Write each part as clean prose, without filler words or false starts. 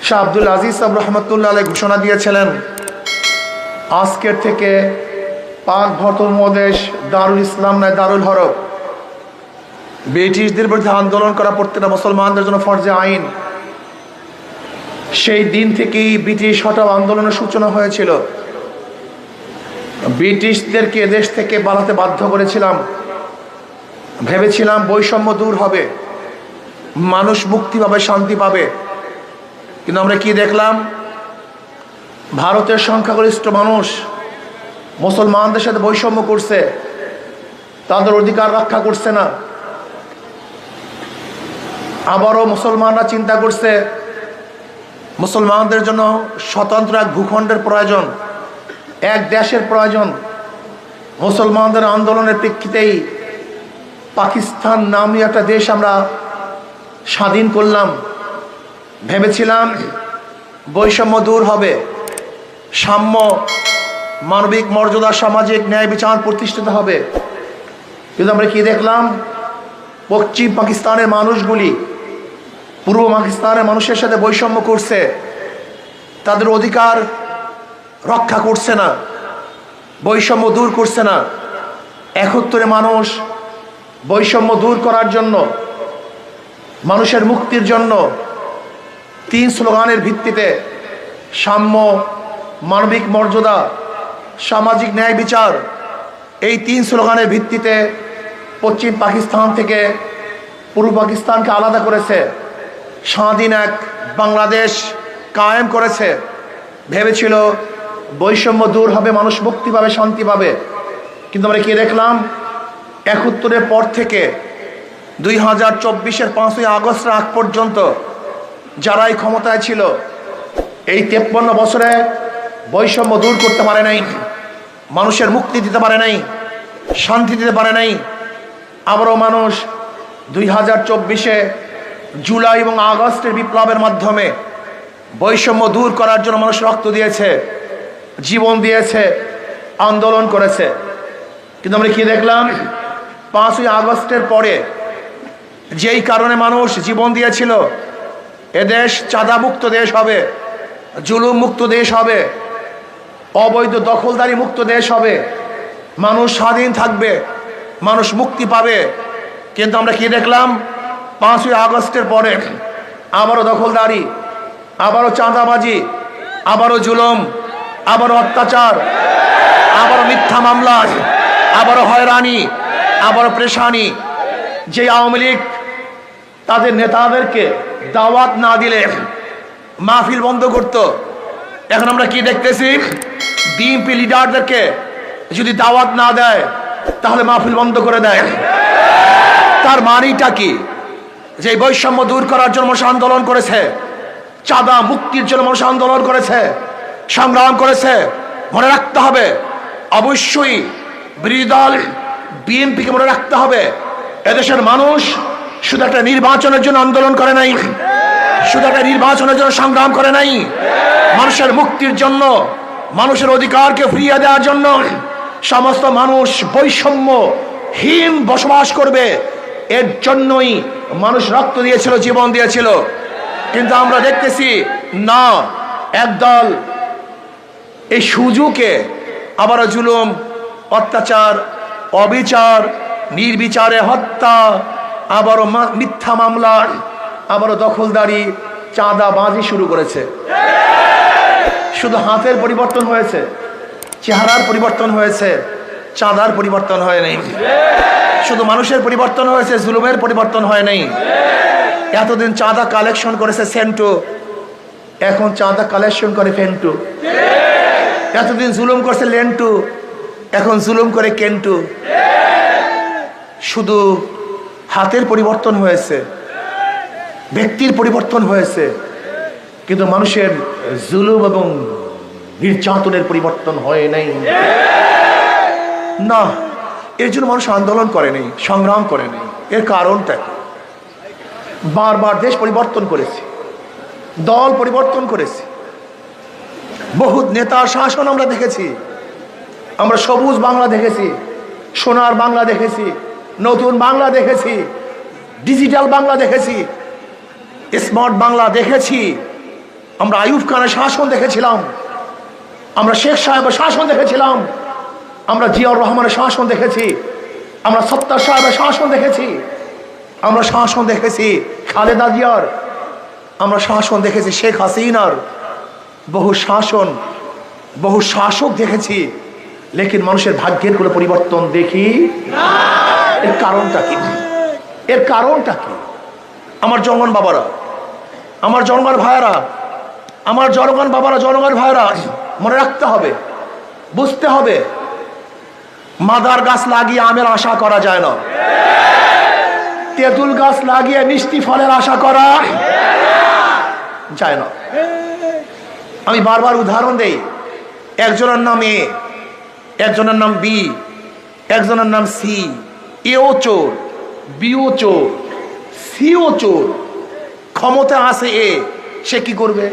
শাহ আব্দুল আজিজ সাহেব রহমতুল্লাহ আলাইহি ঘোষণা দিয়েছিলেন, আজকের থেকে পাক ভর্তমদেশ দারুল ইসলাম নয় দারুল হরব। ব্রিটিশদের বিরুদ্ধে আন্দোলন করা প্রত্যেকটা মুসলমানদের জন্য ফরজে আইন। সেই দিন থেকেই ব্রিটিশ হটাও আন্দোলনের সূচনা হয়েছিল। ব্রিটিশদেরকে দেশ থেকে পালাতে বাধ্য করেছিলাম, ভেবেছিলাম বৈষম্য দূর হবে, মানুষ মুক্তি পাবে, শান্তি পাবে। কিন্তু আমরা কি দেখলাম? ভারতের সংখ্যাগরিষ্ঠ মানুষ মুসলমানদের সাথে বৈষম্য করছে, তাদের অধিকার রক্ষা করছে না। আবারও মুসলমানরা চিন্তা করছে মুসলমানদের জন্য স্বতন্ত্র এক ভূখণ্ডের প্রয়োজন, এক দেশের প্রয়োজন। মুসলমানদের আন্দোলনের প্রেক্ষিতেই পাকিস্তান নামী একটা দেশ আমরা স্বাধীন করলাম। ভেবেছিলাম বৈষম্য দূর হবে, সাম্য, মানবিক মর্যাদা, সামাজিক ন্যায় বিচার প্রতিষ্ঠিত হবে। কিন্তু আমরা কি দেখলাম? পশ্চিম পাকিস্তানের মানুষগুলি পূর্ব পাকিস্তানের মানুষের সাথে বৈষম্য করছে, তাদের অধিকার রক্ষা করছে না, বৈষম্য দূর করছে না। ৭১ মানুষ বৈষম্য দূর করার জন্য, মানুষের মুক্তির জন্য ৩ স্লোগানের ভিত্তিতে সাম্য, মানবিক মর্যাদা, সামাজিক ন্যায় বিচার, এই ৩ স্লোগানের ভিত্তিতে পশ্চিম পাকিস্তান থেকে পূর্ব পাকিস্তানকে আলাদা করেছে, স্বাধীন এক বাংলাদেশ কায়েম করেছে। ভেবেছিল বৈষম্য দূর হবে, মানুষ মুক্তি পাবে, শান্তি পাবে। কিন্তু আমরা কি দেখলাম? ৭১-এর পর থেকে ২০২৪-এর ৫ই আগস্টের আগ পর্যন্ত যারাই ক্ষমতায় ছিল, এই ৫৩ বছরে বৈষম্য দূর করতে পারে নাই, মানুষের মুক্তি দিতে পারে নাই, শান্তি দিতে পারে নাই। আবারও মানুষ ২০২৪-এ জুলাই এবং আগস্টের বিপ্লবের মাধ্যমে বৈষম্য দূর করার জন্য মানুষ রক্ত দিয়েছে, জীবন দিয়েছে, আন্দোলন করেছে। কিন্তু আমরা কি দেখলাম? ৫ই আগস্টের পরে যেই কারণে মানুষ জীবন দিয়েছিল, এদেশ চাঁদামুক্ত দেশ হবে, জুলুম মুক্ত দেশ হবে, অবৈধ দখলদারি মুক্ত দেশ হবে, মানুষ স্বাধীন থাকবে, মানুষ মুক্তি পাবে। কিন্তু আমরা কি দেখলাম? ৫ই আগস্টের পরে আবারও দখলদারি, আবারও চাঁদাবাজি, আবারও জুলুম, আবারও অত্যাচার, আবারও মিথ্যা মামলা, আবারও হয়রানি, আবারও পেরেশানি। যে আওয়ামী লীগ তাদের নেতাদেরকে দাওয়াত না দিলে মাহফিল বন্ধ করত, এখন আমরা কি দেখতেছি? বিএনপি লিডারদেরকে যদি দাওয়াত না দেয় তাহলে মাহফিল বন্ধ করে দেয়। তার মানেটা কি? যে বৈষম্য দূর করার জন্য মানুষ আন্দোলন করেছে, চাঁদা মুক্তির জন্য মানুষ আন্দোলন করেছে, সংগ্রাম করেছে। মনে রাখতে হবে, অবশ্যই বিরোধী দল বিএনপিকে মনে রাখতে হবে, এদেশের মানুষ শুধু একটা নির্বাচনের জন্য আন্দোলন করে নাই, শুধু একটা নির্বাচনের জন্য সংগ্রাম করে নাই, মানুষের মুক্তির জন্য, মানুষের অধিকারকে ফিরিয়ে দেওয়ার জন্য সমস্ত মানুষ বৈষম্যহীন বসবাস করবে, এর জন্যই মানুষ রক্ত দিয়েছিল, জীবন দিয়েছিল। কিন্তু আমরা দেখতেছি না, একদল এই সুযোগে আবারও জুলুম, অত্যাচার, অবিচার, নির্বিচারে হত্যা, আবারও মিথ্যা মামলা, আবারও দখলদারি, চাঁদাবাজি শুরু করেছে। শুধু হাতের পরিবর্তন হয়েছে, চেহারার পরিবর্তন হয়েছে, চাঁদার পরিবর্তন হয় নাই। শুধু মানুষের পরিবর্তন হয়েছে, জুলুমের পরিবর্তন হয় নাই। এতদিন চাঁদা কালেকশন করেছে সেন্টু, এখন চাঁদা কালেকশন করে ফেন্টু। এতদিন জুলুম করছে লেন্টু, এখন জুলুম করে কেন্টু। শুধু হাতের পরিবর্তন হয়েছে, ব্যক্তির পরিবর্তন হয়েছে, কিন্তু মানুষের জুলুম এবং নির্যাতনের পরিবর্তন হয় নাই। না, এর জন্য মানুষ আন্দোলন করে নাই, সংগ্রাম করে নাই। এর কারণটা কি? বারবার দেশ পরিবর্তন করেছি, দল পরিবর্তন করেছি, বহুত নেতা শাসন আমরা দেখেছি। আমরা সবুজ বাংলা দেখেছি, সোনার বাংলা দেখেছি, নতুন বাংলা দেখেছি, ডিজিটাল বাংলা দেখেছি, স্মার্ট বাংলা দেখেছি। আমরা আইয়ুব খানের শাসন দেখেছিলাম, আমরা শেখ সাহেবের শাসন দেখেছিলাম, আমরা জিয়াউর রহমানের শাসন দেখেছি, আমরা সত্তার সাহেবের শাসন দেখেছি, আমরা শাসন দেখেছি খালেদা জিয়ার, আমরা শাসন দেখেছি শেখ হাসিনার, বহু শাসন বহু শাসক দেখেছি, লেকিন মানুষের ভাগ্যের কোনো পরিবর্তন দেখি না। এর কারণটা কি? এর কারণটা কি? আমার জনগণ বাবারা, আমার জনগণ ভাইয়েরা, আমার জনগণ বাবারা, জনগণ ভাইয়েরা, মনে রাখতে হবে, বুঝতে হবে, মাদার গাছ লাগিয়ে আমের আশা করা যায় না, তেঁতুল গাছ লাগিয়ে মিষ্টি ফলের আশা করা যায় না। আমি বারবার উদাহরণ দেই, একজনের নাম এ, একজনের নাম বি, একজনের নাম সি। এও চোর, বিও চোর, সিও চোর, ক্ষমতা আছে এ, সে কি করবে?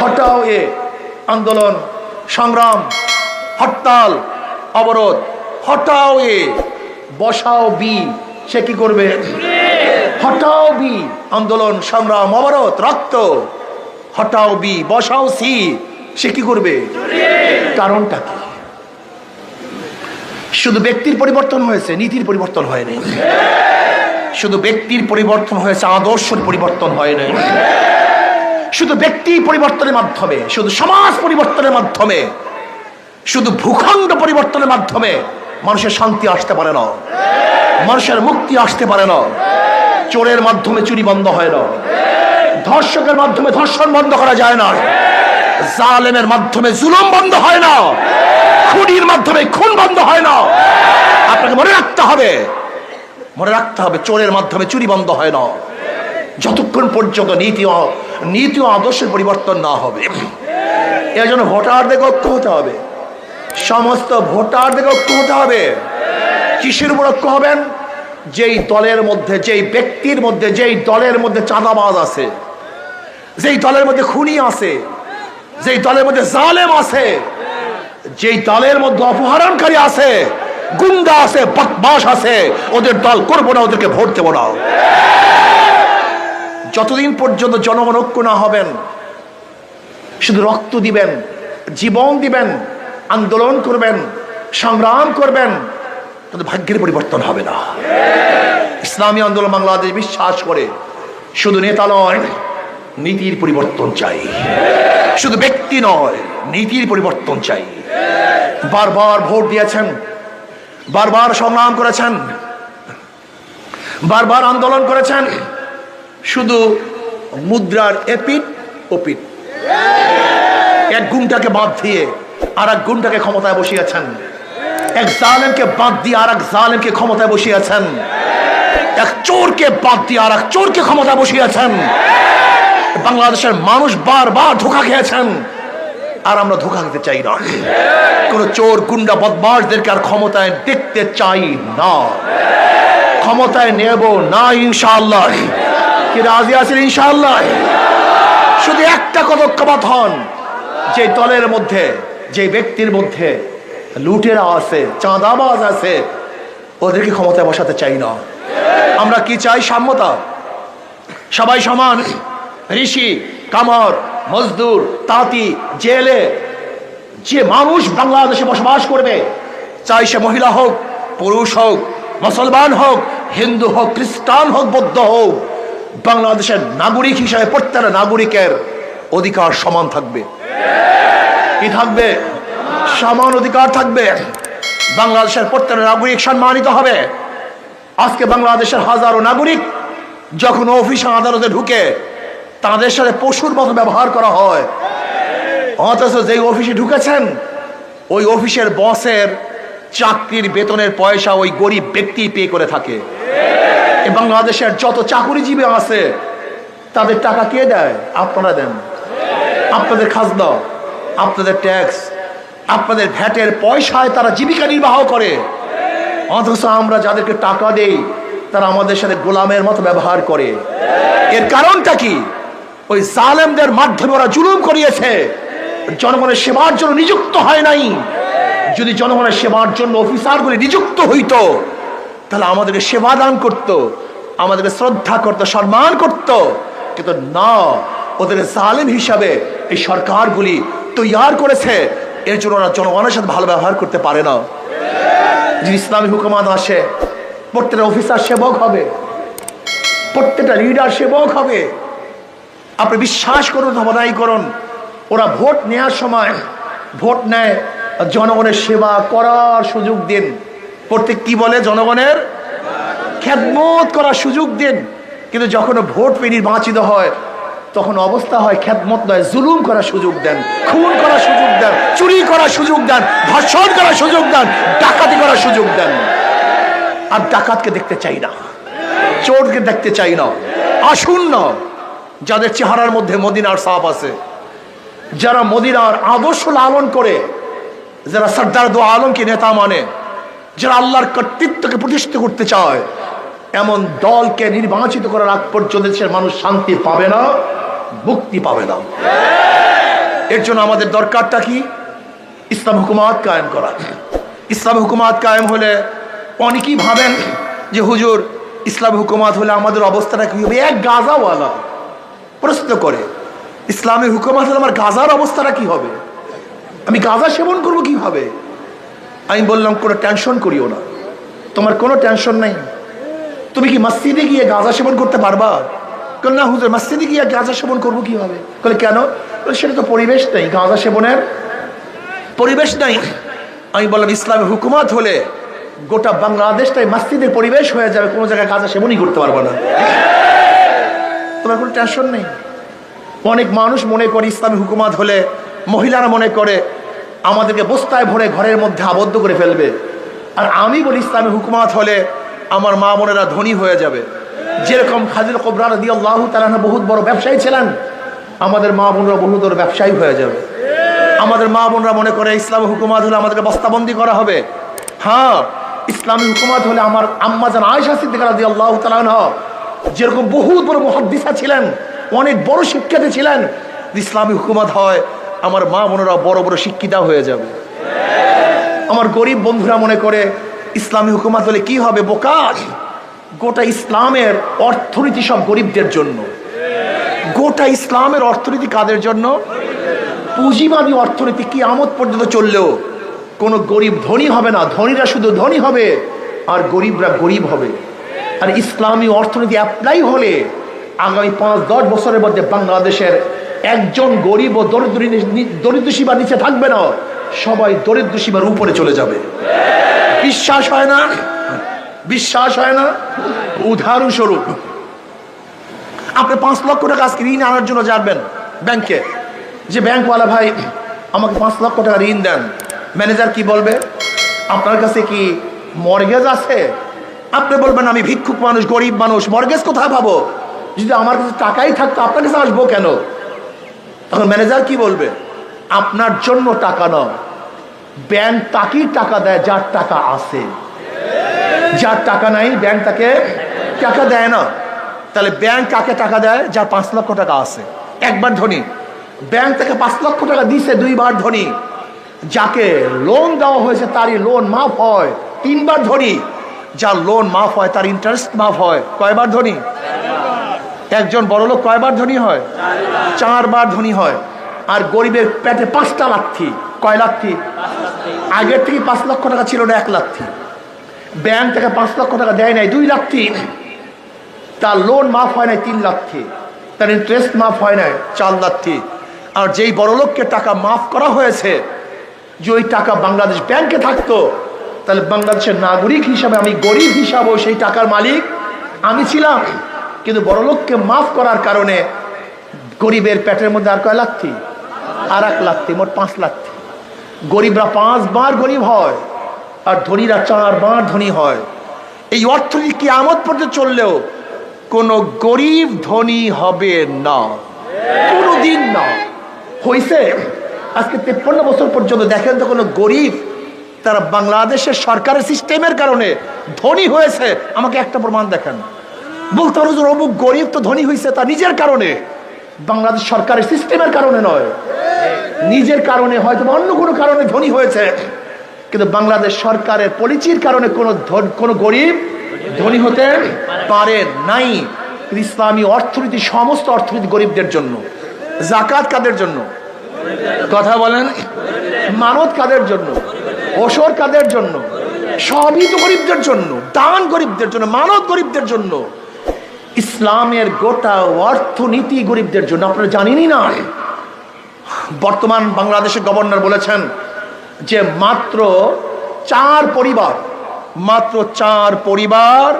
হটাও এ, আন্দোলন সংগ্রাম হরতাল অবরোধ, হটাও এ, বসাও বি, সে কি করবে? হটাও বি, আন্দোলন সংগ্রাম অবরোধ রক্ত, হটাও বি, বসাও সি, সে কি করবে? কারণটা কি? শুধু ব্যক্তির পরিবর্তন হয়েছে, নীতির পরিবর্তন হয়নি। শুধু ব্যক্তির পরিবর্তন হয়েছে, আদর্শের পরিবর্তন হয়নি। শুধু ব্যক্তি পরিবর্তনের মাধ্যমে, শুধু সমাজ পরিবর্তনের মাধ্যমে, শুধু ভূখণ্ড পরিবর্তনের মাধ্যমে মানুষের শান্তি আসতে পারে না, মানুষের মুক্তি আসতে পারে না। চোরের মাধ্যমে চুরি বন্ধ হয় না, ধর্ষকের মাধ্যমে ধর্ষণ বন্ধ করা যায় না, জালেমের মাধ্যমে জুলুম বন্ধ হয় না, খুনির মাধ্যমে খুন বন্ধ হয় না। আপনাকে মনে রাখতে হবে, মনে রাখতে হবে, চোরের মাধ্যমে চুরি বন্ধ হয় না যতক্ষণ পর্যন্ত নীতি ও আদর্শের পরিবর্তন না হবে। এর জন্য ভোটারদের ঐক্য হতে হবে, সমস্ত ভোটারদের ঐক্য হতে হবে। কিসের উপর ঐক্য হবেন? যেই দলের মধ্যে, যেই ব্যক্তির মধ্যে, যেই দলের মধ্যে চাঁদাবাজ আছে, যেই দলের মধ্যে খুনি আছে, যেই দলের মধ্যে জালেম আছে, যেই দলের মধ্যে অপহরণকারী আছে, গুন্ডা আছে, বদমাশ আছে, ওদের দল করবো না, ওদেরকে ভোট দেবো না। যতদিন পর্যন্ত জনগণ ঐক্য না হবেন, শুধু রক্ত দিবেন, জীবন দিবেন, আন্দোলন করবেন, সংগ্রাম করবেন, কিন্তু ভাগ্যের পরিবর্তন হবে না। ইসলামী আন্দোলন বাংলাদেশ বিশ্বাস করে শুধু নেতা নয়, নীতির পরিবর্তন চাই। শুধু ব্যক্তি নয়, নীতির পরিবর্তন চাই। বারবার ভোট দিয়েছেন, বারবার সংগ্রাম করেছেন, বারবার আন্দোলন করেছেন, শুধু মুদ্রার এপিট ওপিট, এক গুণটাকে বাদ দিয়ে আর এক গুণটাকে ক্ষমতায় বসিয়েছেন, এক জালেমকে বাদ দিয়ে আর এক জালেমকে ক্ষমতায় বসিয়েছেন, এক চোরকে বাদ দিয়ে আর এক চোরকে ক্ষমতায় বসিয়েছেন। বাংলাদেশের মানুষ বারবার ধোঁকা খেয়েছেন, আর আমরা ধোঁকা খেতে চাই না। কোন চোর গুন্ডা বদমাশদেরকে আর ক্ষমতায় দেখতে চাই না, ক্ষমতায় নেব না ইনশাআল্লাহ। কি রাজি আছেন ইনশাআল্লাহ? শুধু একটা পদক্ষেপ হন, যে দলের মধ্যে, যে ব্যক্তির মধ্যে লুটেরা আছে, চাঁদাবাজ আছে, ওদেরকে ক্ষমতায় বসাতে চাই না। আমরা কি চাই? সাম্যতা, সবাই সমান। ঋষি, কামর, মজদুর, তাঁতি, জেলে যে মানুষ বাংলাদেশে বসবাস করবে, চাই সে মহিলা হোক, পুরুষ হোক, মুসলমান হোক, হিন্দু হোক, খ্রিস্টান হোক, বৌদ্ধ হোক, বাংলাদেশের নাগরিক হিসেবে প্রত্যেকটা নাগরিকের অধিকার সমান থাকবে। কি থাকবে? সমান অধিকার থাকবে। বাংলাদেশের প্রত্যেকটা নাগরিক সম্মানিত হবে। আজকে বাংলাদেশের হাজারো নাগরিক যখন অফিস আদালতে ঢুকে, তাদের সাথে পশুর মতো ব্যবহার করা হয়, অথচ যেই অফিসে ঢুকেছেন, ওই অফিসের বসের চাকরির বেতনের পয়সা ওই গরিব ব্যক্তি পে করে থাকে। বাংলাদেশের যত চাকুরিজীবী আছে, তাদের টাকা কে দেয়? আপনারা দেন। আপনাদের খাজনা, আপনাদের ট্যাক্স, আপনাদের ভ্যাটের পয়সায় তারা জীবিকা নির্বাহ করে। অথচ আমরা যাদেরকে টাকা দেই, তারা আমাদের সাথে গোলামের মতো ব্যবহার করে। এর কারণটা কি? ওই জালেমদের মাধ্যমে ওরা জুলুম করিয়েছে, জনগণের সেবার জন্য নিযুক্ত হয় নাই। যদি জনগণের সেবার জন্য অফিসারগুলি নিযুক্ত হইতো, তাহলে আমাদেরকে সেবা দান করত, আমাদেরকে শ্রদ্ধা করত, সম্মান করত। কিন্তু না, ওদের জালেম হিসাবে এই সরকারগুলি তৈয়ার করেছে। এর জন্য ওরা জনগণের সাথে ভালো ব্যবহার করতে পারে না। যদি ইসলামী হুকুমাত আসে, প্রত্যেকটা অফিসার সেবক হবে, প্রত্যেকটা লিডার সেবক হবে। আপনি বিশ্বাস করুন অথবা নাই করুন, ওরা ভোট নেওয়ার সময় ভোট নেয় জনগণের সেবা করার সুযোগ দিন। প্রত্যেক কি বলে, জনগণের খেদমত করার সুযোগ দিন। কিন্তু যখন ভোট পেয়ে নির্বাচিত হয় তখন অবস্থা হয় খেদমত নয়, জুলুম করার সুযোগ দেন, খুন করার সুযোগ দেন, চুরি করার সুযোগ দেন, ধর্ষণ করার সুযোগ দেন, ডাকাতি করার সুযোগ দেন। আর ডাকাতকে দেখতে চাই না, চোরকে দেখতে চাই না। আসুন না, যাদের চেহারার মধ্যে মদিনার ছাপ আছে, যারা মদিনার আদর্শ লালন করে, যারা সরদার দো আলমকে নেতা মানে, যারা আল্লাহর কর্তৃত্বকে প্রতিষ্ঠিত করতে চায়, এমন দলকে নির্বাচিত করার আগ পর্যন্ত দেশের মানুষ শান্তি পাবে না, মুক্তি পাবে না। এর জন্য আমাদের দরকারটা কি? ইসলাম হুকুমাত কায়েম করা। ইসলাম হুকুমাত কায়েম হলে অনেকেই ভাবেন যে হুজুর ইসলাম হুকুমাত হলে আমাদের অবস্থাটা কি হবে? এক গাজাওয়ালা প্রশ্ন করে, ইসলামী হুকুমাত হলে আমার গাজার অবস্থাটা কি হবে? আমি গাঁজা সেবন করবো কিভাবে? আমি বললাম কোনো টেনশন করিও না, তোমার কোনো টেনশন নেই। তুমি কি মসজিদে গিয়ে গাঁজা সেবন করতে পারবা? না হুজুর, মসজিদে গিয়ে গাঁজা সেবন করবো কিভাবে? বলে কেন? সেটা তো পরিবেশ নেই, গাঁজা সেবনের পরিবেশ নাই। আমি বললাম ইসলামী হুকুমাত হলে গোটা বাংলাদেশটাই মসজিদের পরিবেশ হয়ে যাবে, কোনো জায়গায় গাঁজা সেবনই করতে পারবো না, তোমার কোনো টেনশন নেই। অনেক মানুষ মনে করে ইসলামী হুকুমাত হলে, মহিলারা মনে করে আমাদেরকে বস্তায় ভরে ঘরের মধ্যে আবদ্ধ করে ফেলবে। আর আমি বলি ইসলামী হুকুমাত হলে আমার মা বোনেরা ধনী হয়ে যাবে। যেরকম খাদিজা কুবরা রাদিয়াল্লাহু তাআলা আনহা বহুত বড় ব্যবসায়ী ছিলেন, আমাদের মা বোনরা বহু বড় ব্যবসায়ী হয়ে যাবে। আমাদের মা বোনরা মনে করে ইসলামী হুকুমাত হলে আমাদেরকে বস্তাবন্দি করা হবে। হ্যাঁ, ইসলামী হুকুমাত হলে আমার আম্মা জান আয়েশা সিদ্দিকা রাদিয়াল্লাহু তাআলা আনহা যেরকম বহুত বড় মুহাদ্দিসা ছিলেন, অনেক বড় শিক্ষিতা ছিলেন, ইসলামী হুকুমাত হয় আমার মা বোনেরা বড় বড় শিক্ষিতা হয়ে যাবে। আমার গরিব বন্ধুরা মনে করে ইসলামী হুকুমাত হলে কি হবে? বোকা, গোটা ইসলামের অর্থনীতি সব গরিবদের জন্য। গোটা ইসলামের অর্থনীতি কাদের জন্য? পুঁজিবাদী অর্থনীতি কিয়ামত পর্যন্ত চললেও কোনো গরিব ধনী হবে না, ধনীরা শুধু ধনী হবে আর গরিবরা গরিব হবে। আর ইসলামী অর্থনীতি অ্যাপ্লাই হলে আগামী 5-10 বছরের মধ্যে বাংলাদেশের একজন গরিব ও দরিদ্র সীমার নিচে থাকবে না, সবাই দরিদ্র সীমার উপরে চলে যাবে। বিশ্বাস হয় না? বিশ্বাস হয় না? উদাহরণস্বরূপ, আপনি 5 লক্ষ টাকা আজকে ঋণ আনার জন্য যাবেন ব্যাংকে, যে ব্যাংকওয়ালা ভাই আমাকে 5 লক্ষ টাকা ঋণ দেন। ম্যানেজার কি বলবে? আপনার কাছে কি মর্গেজ আছে? আপনি বলবেন আমি ভিক্ষুক মানুষ, গরিব মানুষ, মর্গেজ কোথায় পাবো? যদি আমার কাছে টাকাই থাকতো আপনার কাছে আসবো কেন? তখন ম্যানেজার কি বলবে? আপনার জন্য টাকা নয়, ব্যাংক তাকেই টাকা দেয় যার টাকা আছে, যার টাকা নাই ব্যাংক তাকে টাকা দেয় না। তাহলে ব্যাংক কাকে টাকা দেয়? যার 5 লক্ষ টাকা আছে, একবার ধনী। ব্যাংক তাকে 5 লক্ষ টাকা দিছে, 2 বার ধনী। যাকে লোন দেওয়া হয়েছে তারই লোন মাফ হয়, 3 বার ধনী। যার লোন মাফ হয় তার ইন্টারেস্ট মাফ হয়, কয়বার ধনী? একজন বড়লোক কয়বার ধনী হয়? 4 বার ধনী হয়। আর গরিবের পেটে 5টা লাথি। কয় লাথি? আগের থেকে 5 লক্ষ টাকা ছিল না, 1 লাথি। ব্যাংক থেকে 5 লক্ষ টাকা দেয় নাই, 2 লাথি। তার লোন মাফ হয় নাই, 3 লাথি। তার ইন্টারেস্ট মাফ হয় নাই, 4 লাথি। আর যেই বড়লোককে টাকা মাফ করা হয়েছে, যে ওই টাকা বাংলাদেশ ব্যাংকে থাকতো, তাহলে বাংলাদেশের নাগরিক হিসাবে আমি গরিব হিসাবেও সেই টাকার মালিক আমি ছিলাম। কিন্তু বড়লোককে মাফ করার কারণে গরিবের পেটের মধ্যে আর কয় লাথি? আর 1 লাথি, মোট 5 লাথি। গরিবরা 5 বার গরিব হয় আর ধনীরা 4 বার ধনী হয়। এই অর্থনীতি কিয়ামত পর্যন্ত চললেও কোনো গরিব ধনী হবে না, কোনোদিন না। হয়েছে আজকে 53 বছর পর্যন্ত দেখেন তো কোনো গরিব তারা বাংলাদেশের সরকারের সিস্টেমের কারণে ধনী হয়েছে? আমাকে একটা প্রমাণ দেখান। বলতে পারো যে অমুক গরিব তো ধনী হয়েছে তার নিজের কারণে, বাংলাদেশ সরকারের সিস্টেমের কারণে নয়, নিজের কারণে, হয়তো অন্য কোনো কারণে ধনী হয়েছে। কিন্তু বাংলাদেশ সরকারের পলিসির কারণে কোনো গরিব ধনী হতে পারে নাই। ইসলামী অর্থনীতি, সমস্ত অর্থনীতি গরিবদের জন্য। জাকাত কাদের জন্য? কথা বলেন। মানত কাদের জন্য? ওসর কাদের জন্য? সবই তো গরিবদের জন্য। দান গরিবদের জন্য, মানত গরিবদের জন্য। ইসলামের গোটা অর্থনীতি গরিবদের জন্য। আপনারা জানেনই না, বর্তমান বাংলাদেশের গভর্নর বলেছেন যে মাত্র 4 পরিবার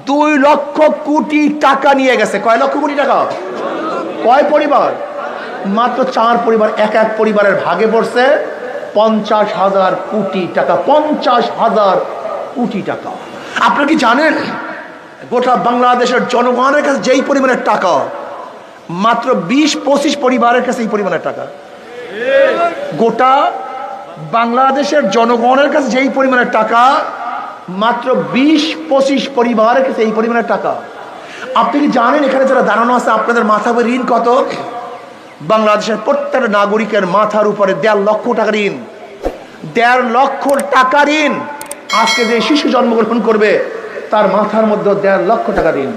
2 লক্ষ কোটি টাকা নিয়ে গেছে। কয় লক্ষ কোটি টাকা? কয় পরিবার? মাত্র 4 পরিবার। এক পরিবারের ভাগে পড়ছে 50,000 কোটি টাকা। 50,000 কোটি টাকা। আপনারা কি জানেন গোটা বাংলাদেশের জনগণের কাছে যেই পরিমাণের টাকা, মাত্র 20-25 পরিবারের কাছে এই পরিমাণের টাকা। গোটা বাংলাদেশের জনগণের কাছে যেই পরিমাণের টাকা, মাত্র 20-25 পরিবারের কাছে এই পরিমাণের টাকা। আপনি কি জানেন এখানে যারা দাঁড়ানো আছে আপনাদের মাথার উপরে ঋণ কত? বাংলাদেশের প্রত্যেকটা নাগরিকের মাথার উপরে 1.5 লক্ষ টাকা ঋণ। 1.5 লক্ষ টাকা ঋণ। আজকে যে শিশু জন্মগ্রহণ করবে তার মাথার মধ্যে 1.5 লক্ষ টাকা ঋণ।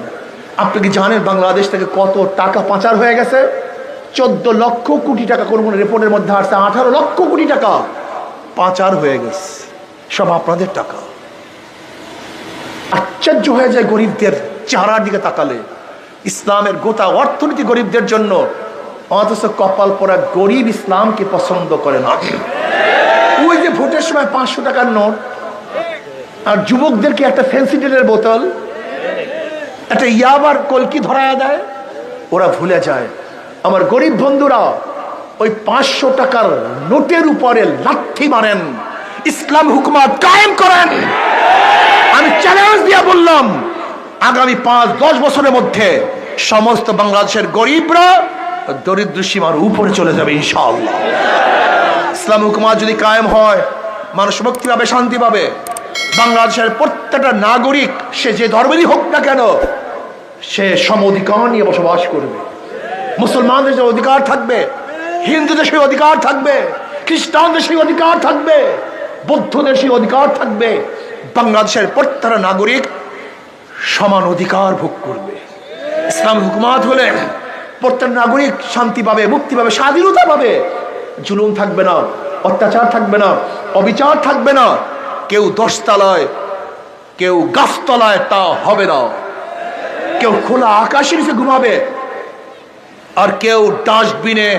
আপনি কি জানেন বাংলাদেশ থেকে কত টাকা পাচার হয়ে গেছে? 14 লক্ষ কোটি টাকা। কোন কোন রিপোর্টের মধ্যে আসছে 18 লক্ষ কোটি টাকা পাচার হয়ে গেছে। সব আপনাদের টাকা। আশ্চর্য হয়ে যায় গরিবদের চেহারার দিকে তাকালে। ইসলামের গোটা অর্থনীতি গরিবদের জন্য, অথচ কপাল পরা গরিব ইসলামকে পছন্দ করে না। ওই যে ভোটের সময় 500 টাকার নোট, আর যুবকদেরকে একটা ফেন্সিডিলের বোতল, একটা ইয়াবার কলকি ধরায় দেয়, ওরা ভুলে যায়। আমার গরিব বন্ধুরা ওই 500 টাকার নোটের উপরে লাথি মারেন, ইসলাম হুকুমত কায়েম করেন। আমি চ্যালেঞ্জ দিয়ে বললাম, আগামী 5-10 বছরের মধ্যে সমস্ত বাংলাদেশের গরিবরা দরিদ্র সীমার উপরে চলে যাবে ইনশাআল্লাহ। ইসলাম হুকুমত যদি কায়েম হয়, মানুষ মুক্তি পাবে, শান্তি পাবে। বাংলাদেশের প্রত্যেকটা নাগরিক, সে যে ধর্মেরই হোক না কেন, সে সম অধিকার নিয়ে বসবাস করবে। মুসলমানদের যে অধিকার থাকবে, হিন্দুদের সেই অধিকার থাকবে, খ্রিস্টানদের সেই অধিকার থাকবে, বৌদ্ধদের সেই অধিকার থাকবে। বাংলাদেশের প্রত্যেকটা নাগরিক সমান অধিকার ভোগ করবে। ইসলাম হুকুমত হলে প্রত্যেক নাগরিক শান্তি পাবে, মুক্তি পাবে, স্বাধীনতা পাবে। জুলুম থাকবে না, অত্যাচার থাকবে না, অবিচার থাকবে না। কেউ 10 তলায়, কেউ গাছতলায় তা হবে না। কেউ খোলা আকাশের নিচে ঘুমাবে, আর কেউ ডাস্টবিনে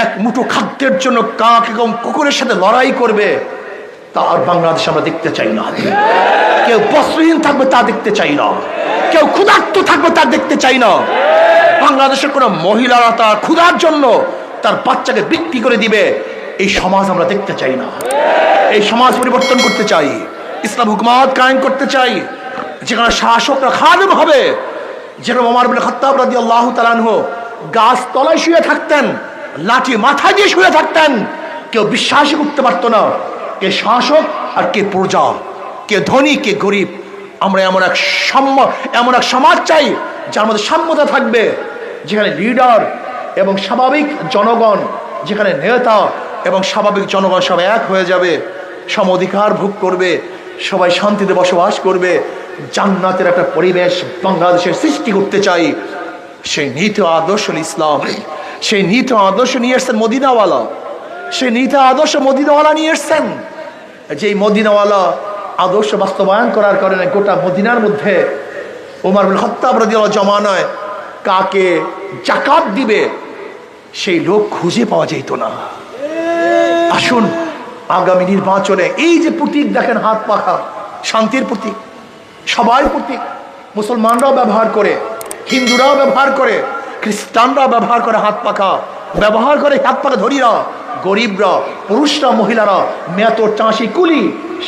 এক মুঠো খাদ্যের জন্য কাক এবং কুকুরের সাথে লড়াই করবে। তা আর বাংলাদেশ আমরা দেখতে চাই না। কেউ বস্ত্রহীন থাকবে তা দেখতে চাই না। কেউ ক্ষুধার্ত থাকবে তা দেখতে চাই না। বাংলাদেশের কোন মহিলারা তার ক্ষুধার জন্য তার বাচ্চাকে বিক্রি করে দিবে, এই সমাজ আমরা দেখতে চাই না। এই সমাজ পরিবর্তন করতে চাই, ইসলাম হুকুমত কায়েম করতে চাই, যেখানে শাসকরা খাদেম হবে। যেরকম ওমর ইবনে খাত্তাব রাদিয়াল্লাহু তাআলা আনহু গাছ তলায় শুয়ে থাকতেন, লাঠি মাথায় দিয়ে শুয়ে থাকতেন। কেউ বিশ্বাসই করতে পারতো না কে শাসক আর কে প্রজা, কে ধনী কে গরিব। আমরা এমন এক সমাজ চাই যার মধ্যে সাম্যতা থাকবে, যেখানে লিডার এবং স্বাভাবিক জনগণ, যেখানে নেতা এবং স্বাভাবিক জনগণ সব এক হয়ে যাবে, সম অধিকার ভোগ করবে, সবাই শান্তিতে বসবাস করবে। জান্নাতের একটা পরিবেশ বাংলাদেশের সৃষ্টি করতে চাই। সেই নীতি আদর্শ ইসলাম, সেই নীতি আদর্শ নিয়ে এসছেন মদিনাওয়ালা। সেই নীতি আদর্শ মদিনাওয়ালা নিয়ে এসছেন। যেই মদিনাওয়ালা আদর্শ বাস্তবায়ন করার কারণে গোটা মদিনার মধ্যে ওমর ইবনে খাত্তাব রাদিয়াল্লাহু জমানায় কাকে যাকাত দিবে সেই লোক খুঁজে পাওয়া যেত না। আসুন আগামী নির্বাচনে এই যে প্রতীক দেখেন, হাত পাখা, শান্তির প্রতীক, সবাই প্রতীক। মুসলমানরাও ব্যবহার করে, হিন্দুরাও ব্যবহার করে, খ্রিস্টানরাও ব্যবহার করে, হাত পাখা ব্যবহার করে। হাত পাখা ধরিরা, গরিবরা, পুরুষরা, মহিলারা, মেয়াতর, চাষি, কুলি,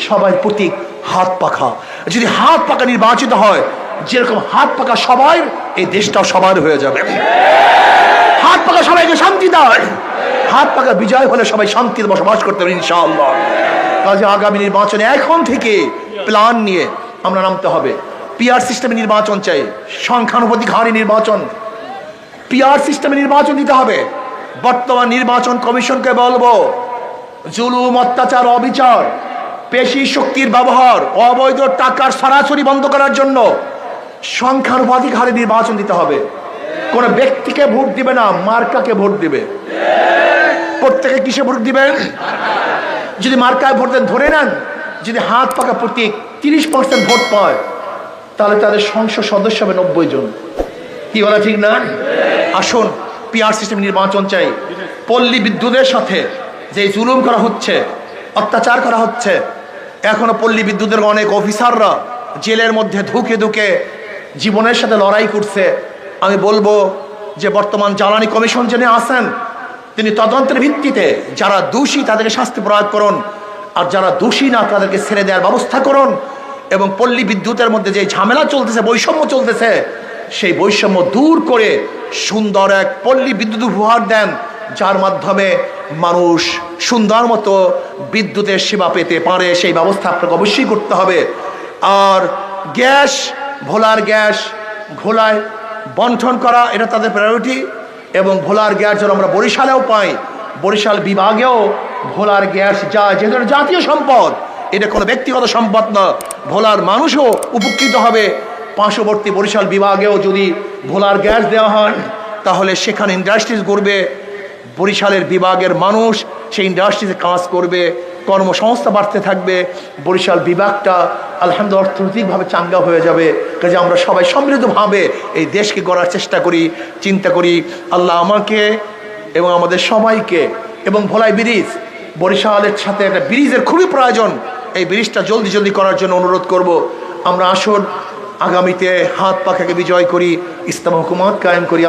সবাই প্রতীক হাত পাখা। যদি হাত পাখা নির্বাচিত হয়, যেরকম হাত পাখা সবাই, এই দেশটাও সবার হয়ে যাবে। হাত পাখা সবাইকে শান্তি দেয়। হাত পাখা বিজয় হলে সবাই শান্তিতে বসবাস করতে পারে ইনশাআল্লাহ। কাজে আগামী নির্বাচনে এখন থেকে প্ল্যান নিয়ে আমরা নামতে হবে। পিআর সিস্টেমে নির্বাচন চাই, সংখ্যানুপাতিক হারে নির্বাচন, পিআর সিস্টেমে নির্বাচন দিতে হবে। বর্তমান নির্বাচন কমিশনকে বলবো, জুলুম, অত্যাচার, অবিচার, পেশি শক্তির ব্যবহার, অবৈধ টাকার সরাসরি বন্ধ করার জন্য সংখ্যানুপাতিক হারে নির্বাচন দিতে হবে। কোন ব্যক্তিকে ভোট দিবে না, মার্কাকে ভোট দিবে। প্রত্যেকে কিসে ভোট দিবেন? যদি মার্কায় ভোট দেন, ধরে নেন যদি হাত পাকা প্রতীক 30% ভোট পায়, তাহলে তাদের সংসদ সদস্য হবে 90 জন। কি বলা ঠিক না? আসুন, পিআর সিস্টেম নির্বাচন চাই। পল্লী বিদ্যুতের সাথে যে জুলুম করা হচ্ছে, অত্যাচার করা হচ্ছে, এখনো পল্লী বিদ্যুতের অনেক অফিসাররা জেলের মধ্যে ধুকে ধুকে জীবনের সাথে লড়াই করছে। আমি বলবো যে বর্তমান জ্বালানি কমিশন যিনি আছেন, তিনি তদন্তের ভিত্তিতে যারা দোষী তাদেরকে শাস্তি প্রয়োগ করুন, আর যারা দোষী না তাদেরকে ছেড়ে দেওয়ার ব্যবস্থা করুন। এবং পল্লী বিদ্যুতের মধ্যে যে ঝামেলা চলতেছে, বৈষম্য চলতেছে, সেই বৈষম্য দূর করে সুন্দর এক পল্লী বিদ্যুৎ উপহার দেন, যার মাধ্যমে মানুষ সুন্দর মতো বিদ্যুতের সেবা পেতে পারে। সেই ব্যবস্থা আপনাকে অবশ্যই করতে হবে। আর গ্যাস, ভোলার গ্যাস ঘোলায় বন্টন করা, এটা তাদের প্রায়োরিটি। এবং ভোলার গ্যাস যেন আমরা বরিশালেও পাই, বরিশাল বিভাগেও ভোলার গ্যাস যা যেহেতু জাতীয় সম্পদ, এটা কোনো ব্যক্তিগত সম্পদ না, ভোলার মানুষও উপকৃত হবে। পার্শ্ববর্তী বরিশাল বিভাগেও যদি ভোলার গ্যাস দেওয়া হয়, তাহলে সেখানে ইন্ডাস্ট্রিজ গড়বে, বরিশালের বিভাগের মানুষ সেই ইন্ডাস্ট্রিজে কাজ করবে, কর্মসংস্থা বাড়তে থাকবে, বরিশাল বিভাগটা আলহামদুলিল্লাহ অর্থনৈতিকভাবে চাঙ্গা হয়ে যাবে। কাজে আমরা সবাই সমৃদ্ধভাবে এই দেশকে গড়ার চেষ্টা করি, চিন্তা করি। আল্লাহ আমাকে এবং আমাদের সবাইকে, এবং ভোলাই ব্রিজ, বরিশালের সাথে একটা ব্রিজের খুবই প্রয়োজন, এই ব্রিজটা জলদি জলদি করার জন্য অনুরোধ করব। আমরা আসুন আগামীতে হাত পাখাকে বিজয় করি, ইসলাম হুকুমত কায়েম করি।